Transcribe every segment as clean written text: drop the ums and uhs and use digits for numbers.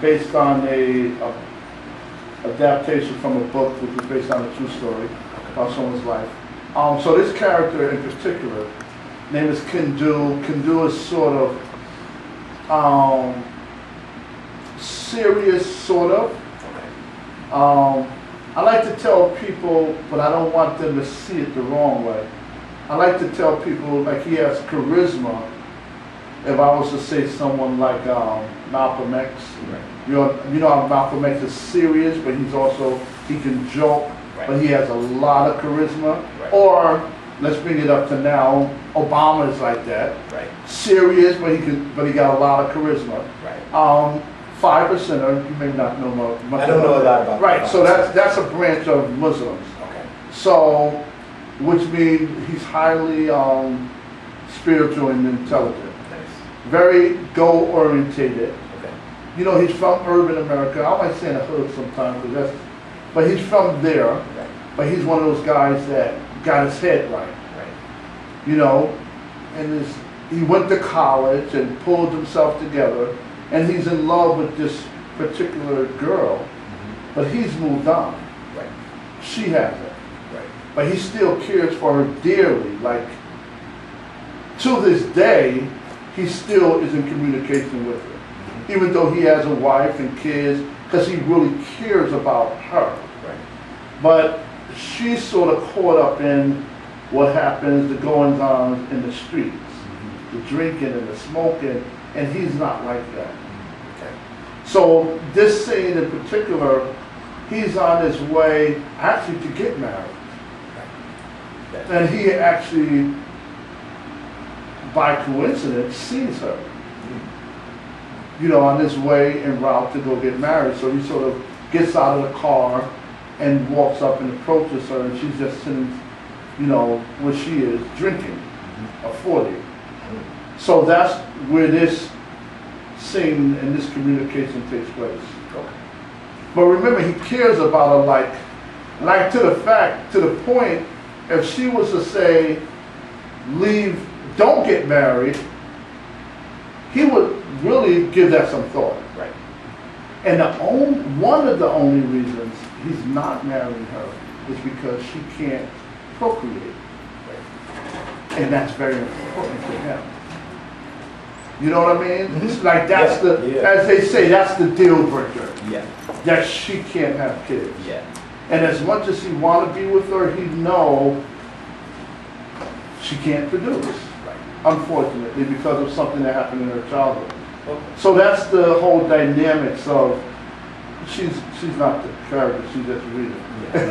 based on a adaptation from a book which was based on a true story about someone's life. So this character in particular, name is Kendu. Kendu is sort of serious, sort of. I like to tell people, but I don't want them to see it the wrong way. I like to tell people like he has charisma. If I was to say someone like Malcolm X, right. you know how Malcolm X is serious, but he can joke, right. But he has a lot of charisma. Right. Or let's bring it up to now, Obama is like that, right. Serious, but he got a lot of charisma. Right. 5%er, you may not know much. I don't know a lot about. Right. So that's a branch of Muslims. Okay. So, which means he's highly spiritual and intelligent. Very goal-orientated. Okay. You know, he's from urban America. I might say in the hood sometimes, but he's from there. Right. But he's one of those guys that got his head right. Right. You know, and he went to college and pulled himself together, and he's in love with this particular girl, mm-hmm. But he's moved on. Right. She hasn't. Right. But he still cares for her dearly. Like, to this day, he still is in communication with her, mm-hmm. Even though he has a wife and kids, because he really cares about her. Right. But she's sort of caught up in what happens, the goings on in the streets, mm-hmm. The drinking and the smoking, and he's not like that. Mm-hmm. Okay. So this scene in particular, he's on his way actually to get married. Right. And he actually, by coincidence, sees her, you know, on his way en route to go get married. So he sort of gets out of the car and walks up and approaches her, and she's just sitting, you know, where she is, drinking, mm-hmm. A 40. Mm-hmm. So that's where this scene and this communication takes place. Okay. But remember, he cares about her like to the point, if she was to say, leave, don't get married, he would really give that some thought. Right. And one of the only reasons he's not marrying her is because she can't procreate. Right. And that's very important to him. You know what I mean? Mm-hmm. It's like that's as they say, that's the deal breaker. Yeah. That she can't have kids. Yeah. And as much as he want to be with her, he know she can't produce. Unfortunately, because of something that happened in her childhood. Okay. So that's the whole dynamics of, she's not the character, she's just reading. Yeah.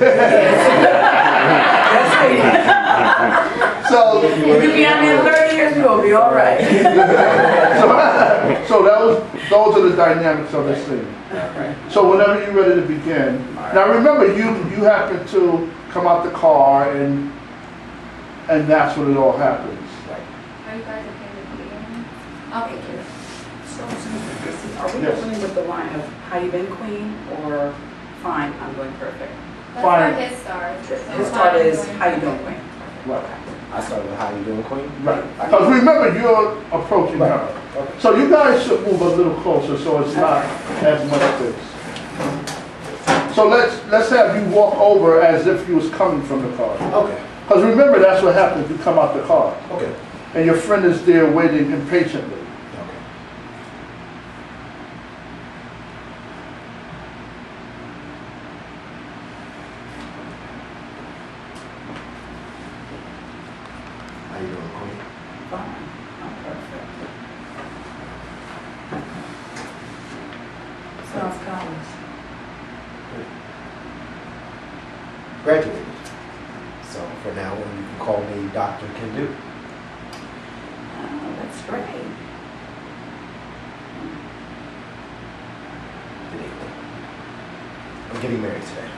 So you'll be on there 30 years, you'll be all right. so those are the dynamics of this scene. Right. So whenever you're ready to begin, right. Now remember you happen to come out the car and that's when it all happens. Are you guys okay with the beginning? Okay, good. So, are we opening with the line of how you been, queen, or fine, I'm doing perfect? Fine. His start. His start is how you doing, queen. Right. I start with how you doing, queen. Right. Because remember, you're approaching her. Okay. So you guys should move a little closer so it's not as much space. So let's have you walk over as if you was coming from the car. Okay. Because remember, that's what happens if you come out the car. Okay. And your friend is there waiting impatiently. Okay. How you doing, Queen? Fine. I'm perfect. Sounds college. Graduated. So for now on, you can call me Dr. Kendu. That's great. I'm getting married today.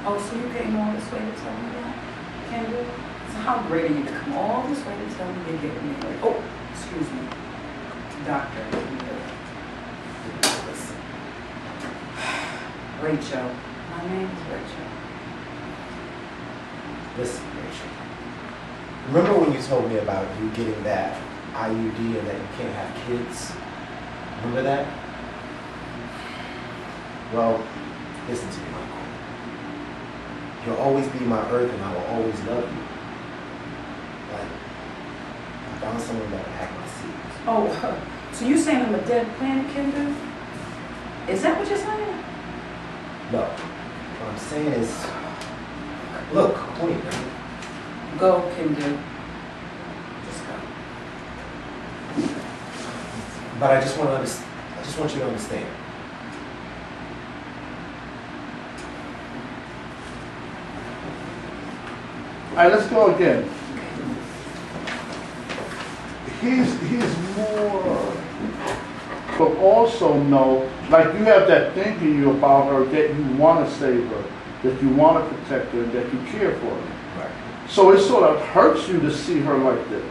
Oh, so you came all this way to tell me that? Kendu? So how great are you to come all this way to tell me you're getting married? Oh, excuse me. Doctor. Rachel. My name is Rachel. Listen, Rachel. Remember when you told me about you getting that IUD and that you can't have kids? Remember that? Well, listen to me, Michael. You'll always be my earth and I will always love you. But I found someone that will have my seeds. Oh, so you saying I'm a dead planet, Kendu? Is that what you're saying? No. What I'm saying is, look, Queen. Go, Kendu. Just go. But I just want you to understand. All right, let's go again. He's more, but also know, like you have that thing in you about her that you want to save her, that you want to protect her, that you care for her. Right. So it sort of hurts you to see her like this.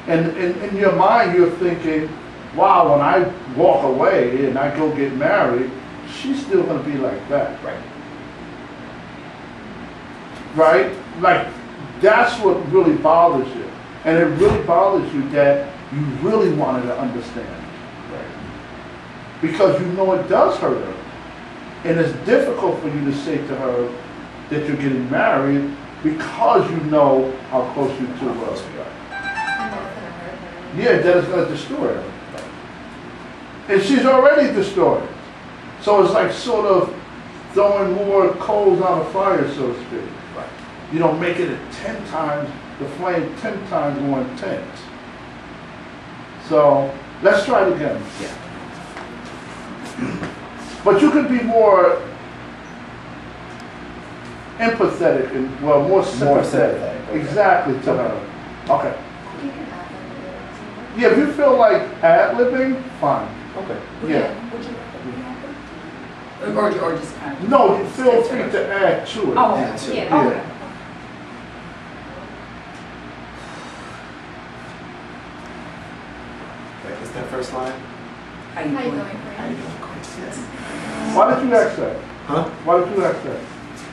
And in your mind, you're thinking, wow, when I walk away and I go get married, she's still going to be like that. Right. Right? Like, that's what really bothers you. And it really bothers you that you really wanted to understand. Right. Because you know it does hurt her. And it's difficult for you to say to her that you're getting married because you know how close you two are. Yeah, that is going to destroy her. And she's already destroyed. So it's like sort of throwing more coals on a fire, so to speak. Right. You know, making it 10 times, the flame 10 times more intense. So let's try it again. Yeah. But you could be more empathetic and, well, more sympathetic. sympathetic, okay. Exactly, to her. Okay. You can add that. Yeah, if you feel like ad-libbing, fine. Okay. Yeah. Would you or just kind of... No, you feel free to add to it. Oh, Add to it. Yeah. okay. Okay, is that first line? How How you doing? doing, How you friend? doing, Chris? Yes. Why did you ask that? Huh? Why did you ask that?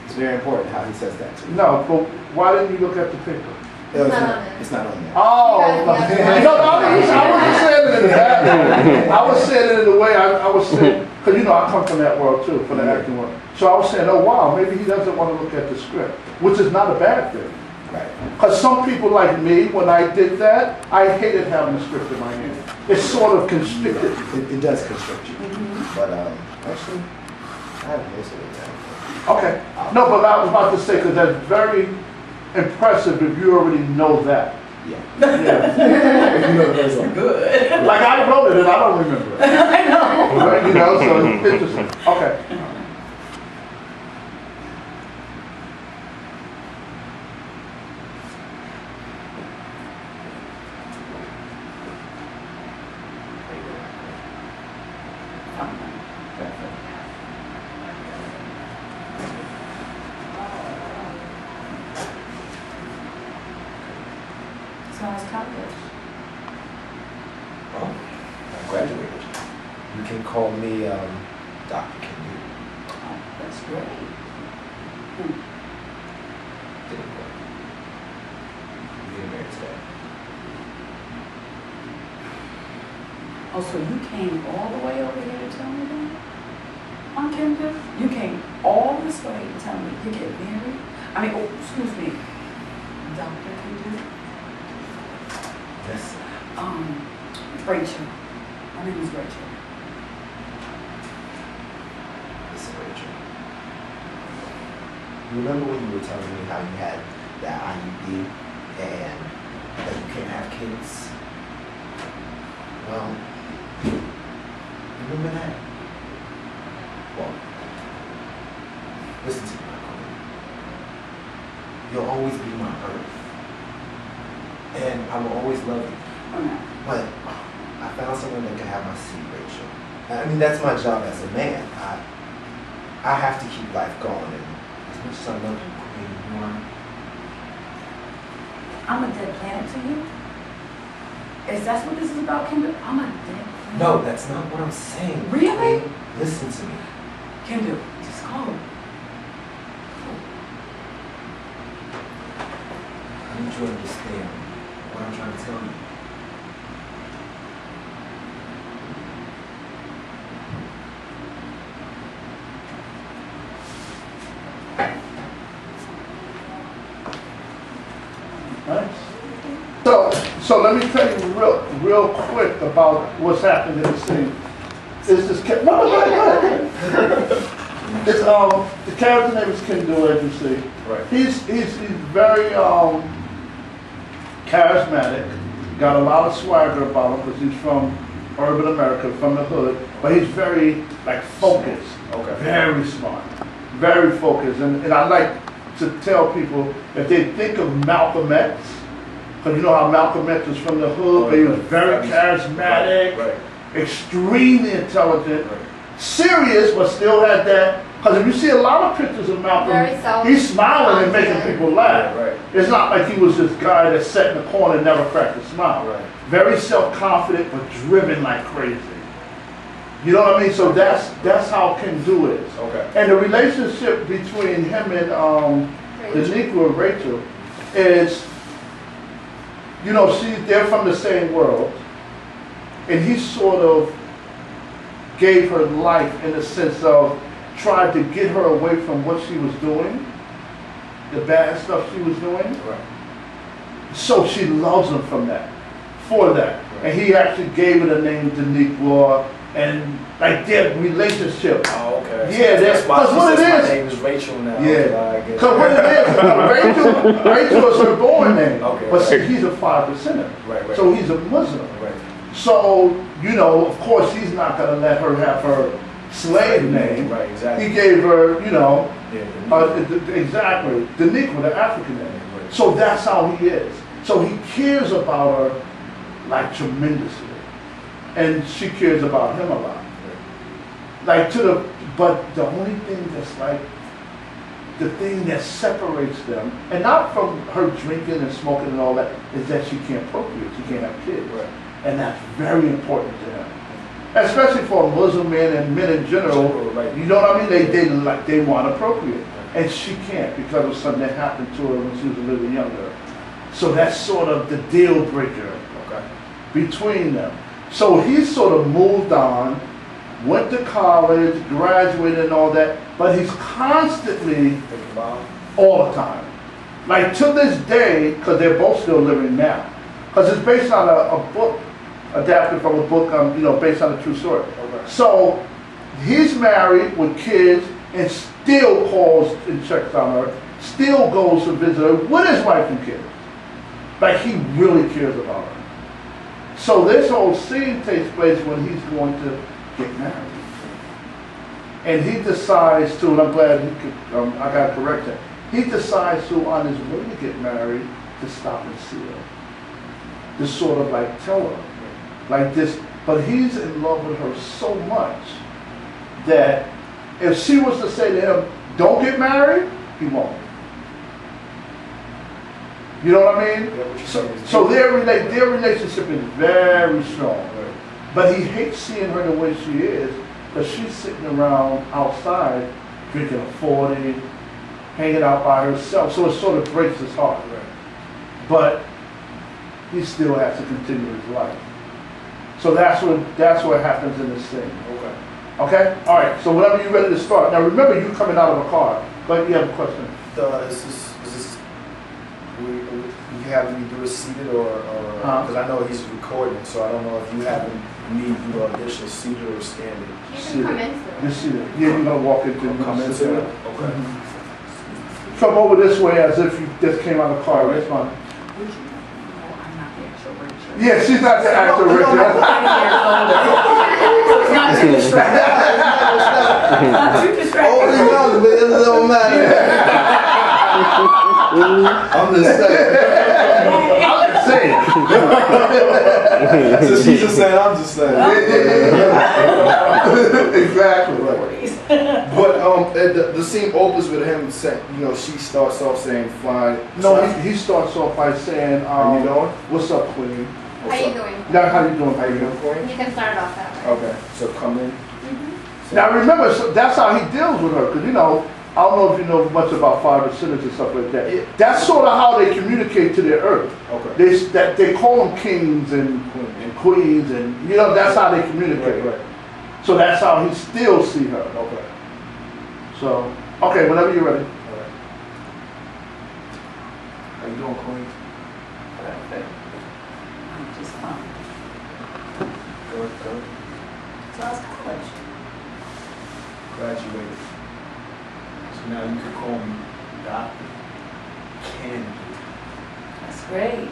It's very important how he says that to me. No, but why didn't you look at the paper? No, It's not on there. It's not on there. Oh, Because no, the other no, I wasn't saying it in that way. I was saying it in the way I was saying, because you know I come from that world too, from the acting world. So I was saying, oh wow, maybe he doesn't want to look at the script, which is not a bad thing. Right. Because some people like me, when I did that, I hated having the script in my hand. It sort of constricted. It does constrict you. Mm-hmm. But actually, I have most of it now. Okay. No, but I was about to say, because that's very impressive if you already know that. Yeah. Yeah. If you know the first one. Good. Like I wrote it and I don't remember it. I know. Right, you know, so it's interesting. Okay. So how's college? Well, I graduated. You can call me Dr. Kendu. Oh, that's great. Didn't go. We get married today. Oh, so you came all the way over here to tell me that? Huh, Kendu? You came all this way to tell me you get married? I mean, oh, excuse me. Dr. Kendu? Yes. Rachel. My name is Rachel. Listen, Rachel. You remember when you were telling me how you had that IUD and that you can't have kids? Well, remember that? Well, listen to me, Michael. You'll always be my earth. And I will always love you. Oh, no. But I found someone that can have my seat, Rachel. I mean, that's my job as a man. I have to keep life going. And as much as I love you, Queen, you are. I'm a dead planet to you? Is that what this is about, Kendu? I'm a dead planet. No, that's not what I'm saying. Really? Queen. Listen to me. Kendu, just go. I need you to understand what I'm trying to tell you. So let me tell you real quick about what's happening in the scene. It's this kid. No, go ahead. It's the character name is Kendu, as you see. Right. He's very charismatic. Got a lot of swagger about him because he's from urban America, from the hood. But he's very like focused. Okay. Very smart. Very focused. And I like to tell people if they think of Malcolm X, because you know how Malcolm X was from the hood, but he was very charismatic, Right. extremely intelligent, Right. serious, but still had that. Because if you see a lot of pictures of Very Malcolm, self- he's smiling and making people laugh. Right. It's not like he was this guy that sat in the corner and never cracked a smile. Right. Very self-confident, but driven like crazy. You know what I mean? So that's how Kendu is. Okay. And the relationship between him and Daniqua and Rachel is, you know, they're from the same world, and he sort of gave her life in the sense of tried to get her away from what she was doing, the bad stuff she was doing. Right. So she loves him for that. And he actually gave her the name Daniqua, and like their relationship. Oh, okay. Yeah, that's why that's what she it says is. my name is Rachel now. Yeah. I get Because what it is, Rachel is her born name, Okay. but see, he's a 5%er. Right. So he's a Muslim. Right. So, you know, of course, he's not going to let her have her slave name. Right. Exactly. He gave her, you know, Yeah. exactly, Daniqua, the African name. Right. So that's how he is. So he cares about her like tremendously. And she cares about him a lot. Like but the only thing that's like, the thing that separates them, and not from her drinking and smoking and all that, is that she can't procreate, she can't have kids. Right. And that's very important to him. Especially for a Muslim man and men in general, Right. you know what I mean? They want to procreate. And she can't because of something that happened to her when she was a little younger. So that's sort of the deal breaker Okay. between them. So he sort of moved on, went to college, graduated and all that, but he's constantly, Think about it. all the time. Like to this day, because they're both still living now. Because it's based on a book, adapted from a book, you know, based on a true story. Okay. So he's married with kids and still calls and checks on her, still goes to visit her with his wife and kids. Like he really cares about her. So this whole scene takes place when he's going to get married. And he decides to, and I'm glad he could, I got to correct him. He decides to, on his way to get married, to stop and see her. To sort of like tell her, like this, but he's in love with her so much that if she was to say to him, don't get married, he won't. You know what I mean? Yeah, what you're saying is- So their relationship is very strong. Right. But he hates seeing her the way she is, because she's sitting around outside drinking a 40, hanging out by herself. So it sort of breaks his heart. Right. But he still has to continue his life. So that's what happens in this scene. Okay. Okay? All right. So whenever you're ready to start. Now remember, you coming out of a car. But you have a question. Is this you have me do it seated or because I know he's recording, so I don't know if you have me do the audition seated or standing. You can come in through. You see it. Yeah, you're gonna walk into it. Come sit into down. it. Okay. Come over this way as if you just came out of the car. That's fine. Would you know I'm not the actual Rachel? Yeah, she's not the actor, Richard. Not too distracted. Not too distracted. Oh, he knows, but it don't matter. I'm just saying. Say it. So she's just saying, I'm just saying. Exactly. But the scene opens with him saying, you know, she starts off saying, fine. No, he starts off by saying, How you doing? what's up, Queen? How you doing? Now, how you doing, How you Queen? doing, Corey? You can start off that way. Okay, so come in. So- Now remember, so that's how he deals with her, because you know, I don't know if you know much about 5%ers and stuff like that. Yeah. That's sort of how they communicate to their earth. Okay. They call them kings and queens, and you know, that's how they communicate. Right. So that's how he still see her. Okay. So, okay, whenever you're ready. All right. How you doing, Queen? Good. So how's college? Graduated. So now you can call me Dr. Kendu. That's great.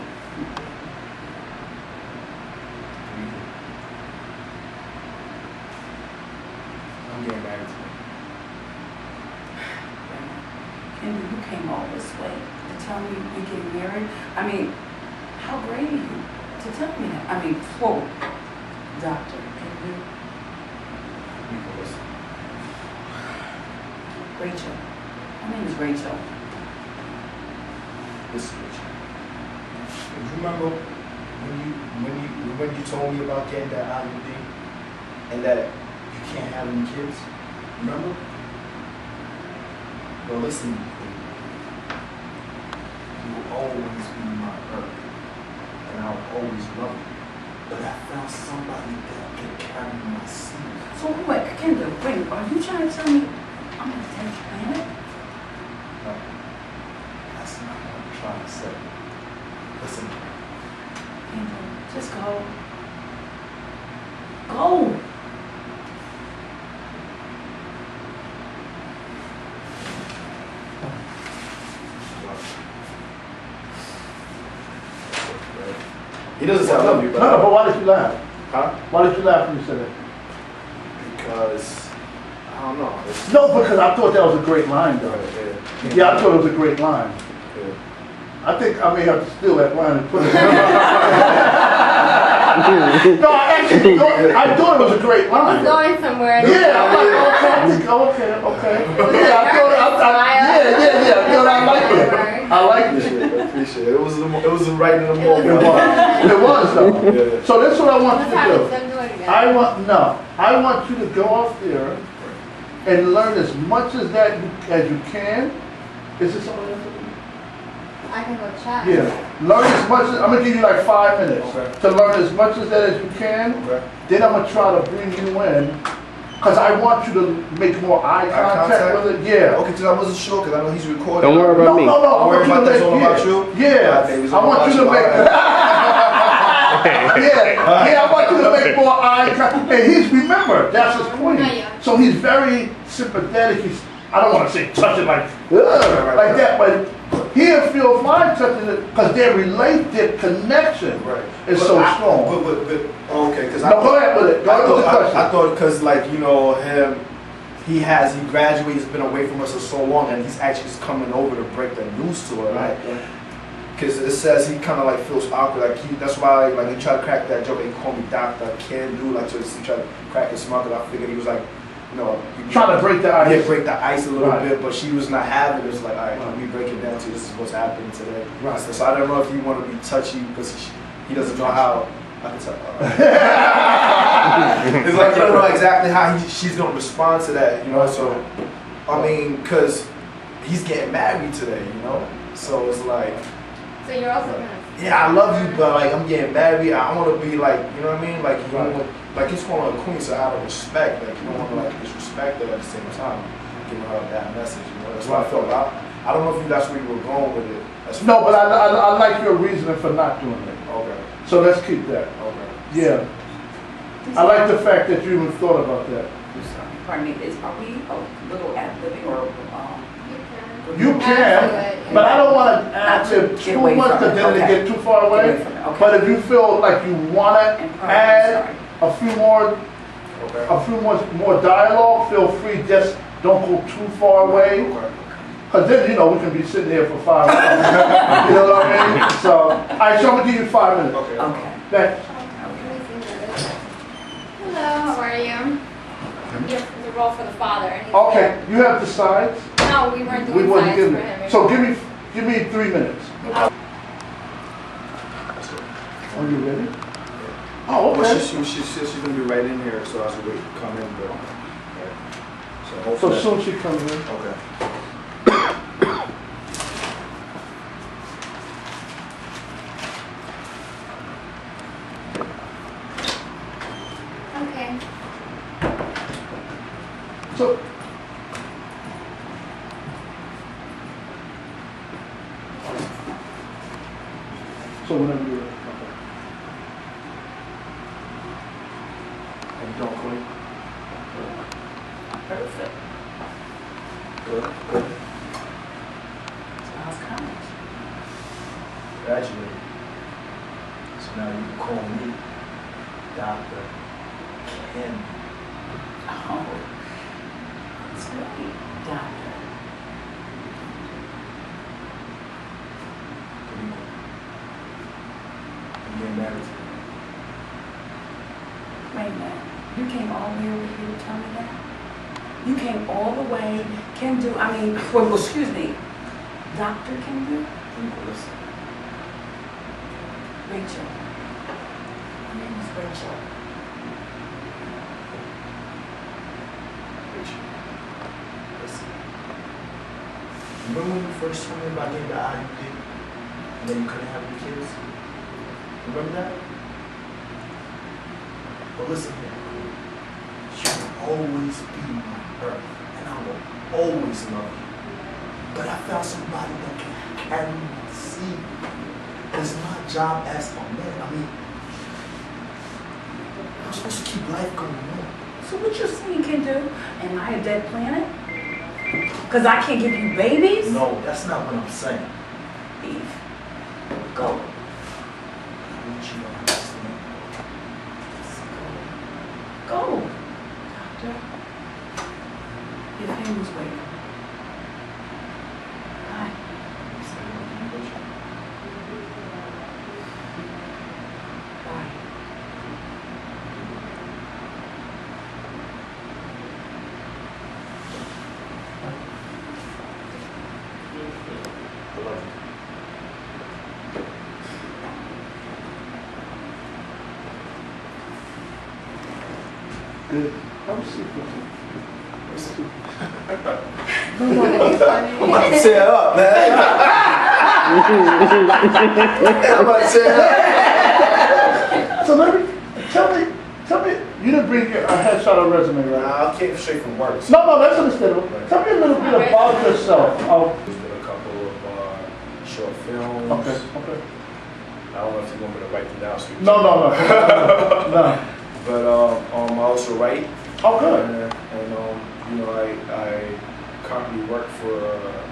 I'm getting married to Kendu, you came all this way to tell me you're getting married. I mean, how great are you to tell me that? I mean, whoa, Doctor Kendu, you can listen. Rachel. My name is Rachel. Listen, Rachel. Do you remember when you told me about getting that IUD and that you can't have any kids? Remember? Well, listen, you will always be my earth, and I will always love you. But I found somebody that can carry my seed. So wait, Kendu, wait, are you trying to tell me I'm gonna take your planet? No, that's not what I'm trying to say. Listen, Kendu, just go. Go. he doesn't say I love you, No, but no, but why did you laugh? huh? Why did you laugh when you said that? Because I don't know. It's, No, because I thought that was a great line, though. Yeah, I thought it was a great line. Yeah. I think I may have to steal that line and put it. No, I thought it was a great It's line. going somewhere. Yeah, I'm like, okay. Yeah, I thought, yeah. You know, I like it. I like it. I appreciate it. It was right in the It moment. was. It was though. Yeah. So that's what I want Let's you have to it, do. them do it again. I want you to go off there and learn as much as as you can. Is this something else? I can go chat. Yeah. Learn as much as, I'm gonna give you like 5 minutes Okay. to learn as much as that as you can. Okay. Then I'm gonna try to bring you in, cause I want you to make more eye contact with it. Yeah. Okay, because I wasn't sure, because I know he's recording. Don't worry about me. No. Don't worry about that, it's all about you? Yeah. Alright, baby, it's I all want about you to you. make. Alright. Yeah, I want you to make more eye contact. And remember, that's his point. Yeah. So he's very sympathetic. I don't want to say touch it like that, but he'll feel fine touching it because their connection Right. is But so I- strong. But okay, because No, go ahead with it. Go ahead with the question. I thought because like, you know, he graduated, he's been away from us for so long, and he's actually just coming over to break the news to her, right? Because it says he kind of like feels awkward, like that's why like he tried to crack that joke and he called me Dr. Kendu, like to he tried to crack his smile, 'cause I figured he was like, you know, Trying to break the ice. Yeah, break the ice a little Right. bit, but she was not having it. It was like, all right, Right. let me break it down to you. This is what's happening today. Right. So I don't know if you want to be touchy because he doesn't know how. I can tell. It's like you don't know exactly how she's gonna respond to that, you know. So I mean, because he's getting married today, you know. So it's like, So you're also gonna. yeah, I love you, but like I'm getting married. I want to be like, you know what I mean? Like you don't want, like he's calling her a queen, so out of respect, like you don't want to like disrespect her at the same time, giving her that message. You know, that's what I felt. I don't know if that's where you were going with it. No, but I like your reasoning for not doing it. Okay. So let's keep that. Okay. Yeah. I like the fact that you even thought about that. Pardon me, are we a little ad-libbing or, You can, but I don't want to add to Get too away much from because it, then okay. they get too far away. Get away from it, okay. But if you feel like you want to And add a few more, Okay. more dialogue, feel free. Just don't go too far away. Okay. Because then, you know, we can be sitting here for 5 hours. You know what I mean? So, all right, so I'm going to give you 5 minutes. Okay. okay. Thanks. Hello, how are you? You're the role for the father. And he's Okay, there. you have the sides. No, we weren't We doing wasn't sides giving for it. him. So give me 3 minutes. Are you ready? Oh, Well, okay. she's gonna be right in here, so I should wait to come in, but. So So hopefully. soon she comes in. Okay. Okay. So. So whenever you're ready. Okay. Queen? Perfect. Good, good. So how's college? Graduated. So now you can call me Dr. Kendu. Oh, that's great, doctor. I'm getting married to Wait a minute. You came all the way over here to tell me that? You came all the way, Kendu, well, excuse me, Dr. Kendu? you. Listen. Rachel. Her name is Rachel. Listen. Remember when you first told me about getting the IUD? And then you couldn't have any kids? Remember that? But listen here. You'll always be my earth. And I will always love you. But I found somebody that can carry my seed. It's my job as a man. I'm supposed to keep life going on. So what you're saying, Kendu, am I a dead planet? Because I can't give you babies? No, that's not what I'm saying. Eve, go. I want you to understand. Go. Doctor. Your family's waiting. Bye. Bye. I love you. Good. Have a seat with you. You want to be funny? I'm about to tear up, man. I'm about to tear up. So let me, tell me, you didn't bring a headshot or resume, right? I came straight from work. So No, that's understandable. Tell me a little bit about yourself. there's been a couple of short films. Okay. I don't know if you want me to write them down. So you No. But I also write. Oh, good. And I currently work for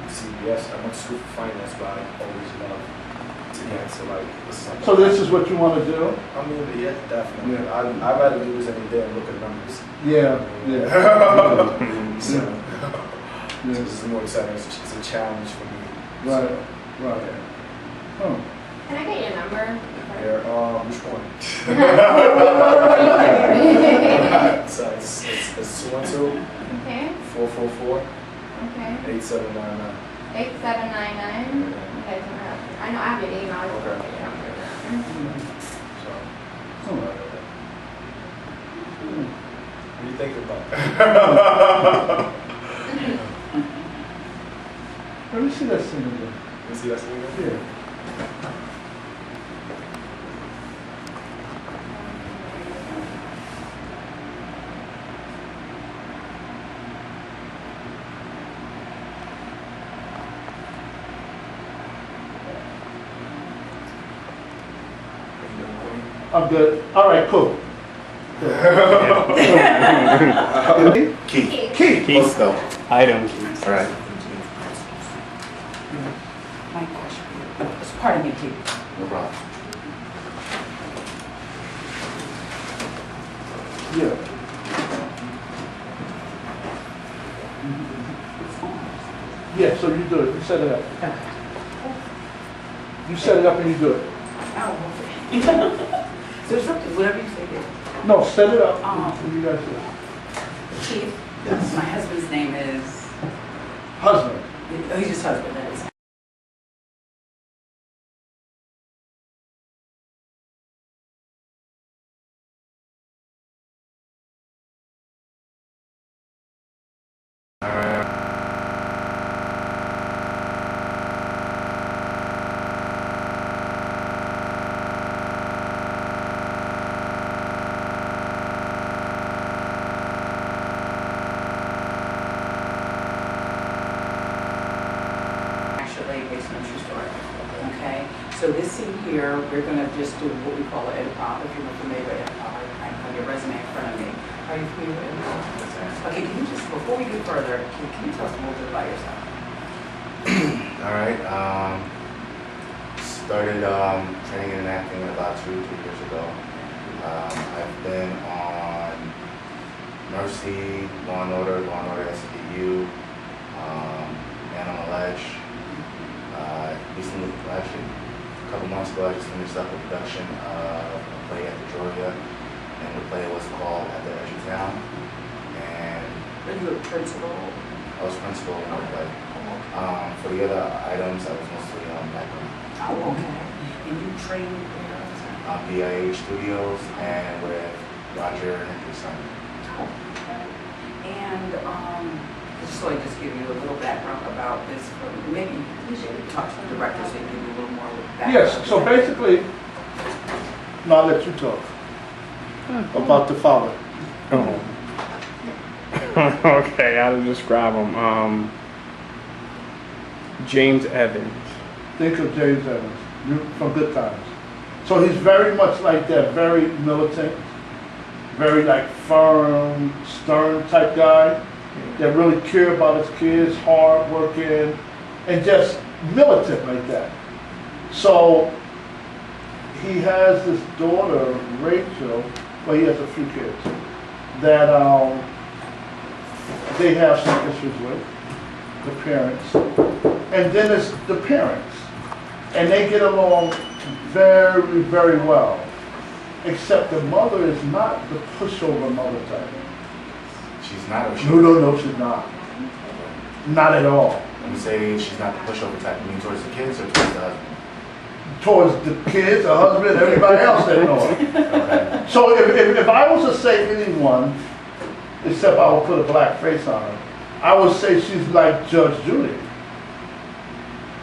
CBS. I went to school for finance, but I always love to get into this. So this is what you want to do? Yeah, definitely. Yeah. I'd rather lose every day and look at numbers. Yeah. So, Yeah. this is more exciting. It's a challenge for me. Right. So, Right. yeah. Oh. Can I get your number? Here, which one? So it's 212 Okay, 444 okay. 8799. 8799. Okay, I know I have your email. I just Okay. want to get your number. So, Oh. what do you think about it? Let me see that scene again. You see that scene? Yeah. I'm good. All right, cool. Keith. Keys though. Item keys. All right. My question. It's part of me, too. No problem. Yeah. Yeah, so you do it. You set it up. You set it up and you do it. Oh, okay. So it's okay, whatever you say there. No, set it up. Uh-huh. And you guys do it. Chief? Yes. My husband's name is, Husband. oh, he's just husband, that is. Actually, based on a true story. Okay, so this scene here, we're gonna just do what we call an edit pop. If you're not familiar with edit pop, I have your resume in front of me. Are you familiar with influencers? Okay, can you just, before we get further, can you tell us a little bit about yourself? All right. Started training in acting about 2 or 3 years ago. I've been on Mercy, Law and Order SVU, Man on the Ledge. Recently, actually, a couple months ago, I just finished up a production of a play at the Georgia, and the play was called At the Edge of Town. And Are you a principal? I was principal in the play. For the other items, I was mostly on background. Oh, okay. And you trained where? BIH Studios and with Roger and his son. And just so I just give you a little background about this, maybe you should talk to the director so you can give you a little more background. Yes, so basically, now I'll let you talk about the father. Oh. Okay, how to describe him? James Evans. Think of James Evans from Good Times. So he's very much like that, very militant, very like firm, stern type guy that really care about his kids, hard working, and just militant like that. So he has this daughter, Rachel, well, he has a few kids, that they have some issues with, the parents. And then it's the parents. And they get along very, very well. Except the mother is not the pushover mother type. She's not a No, she's not. Not at all. When you say she's not the pushover type, you mean towards the kids or towards the husband? Towards the kids, the husband, and everybody else that know her. Okay. So if I was to say anyone, except I would put a black face on her, I would say she's like Judge Judy.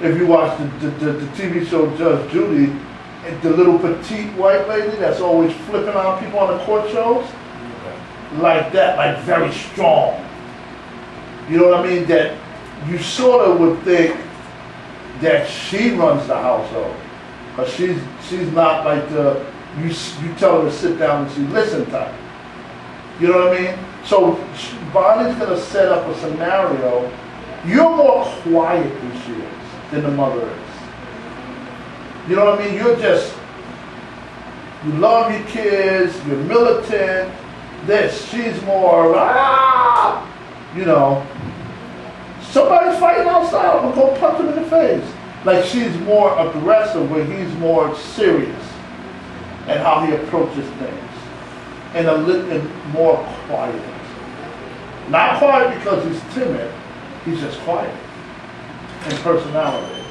If you watch the TV show Judge Judy, the little petite white lady that's always flipping on people on the court shows, like that, like very strong. You know what I mean? That you sort of would think that she runs the household, but she's not like the you tell her to sit down and she listen type. You know what I mean? So Bonnie's gonna set up a scenario. You're more quiet than she is, than the mother is. You know what I mean? You love your kids, you're militant. She's more, you know, somebody's fighting outside, I'm gonna go punch him in the face. Like she's more aggressive where he's more serious and how he approaches things. And a little more quiet. Not quiet because he's timid, he's just quiet in personality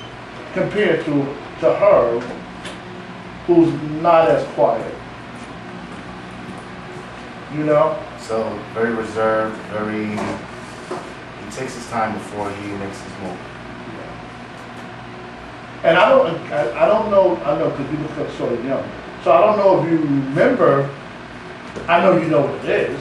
compared to her, who's not as quiet. You know? So very reserved, he takes his time before he makes his move. And I don't know, I know because you look sort of young. So I don't know if you remember, I know you know what it is.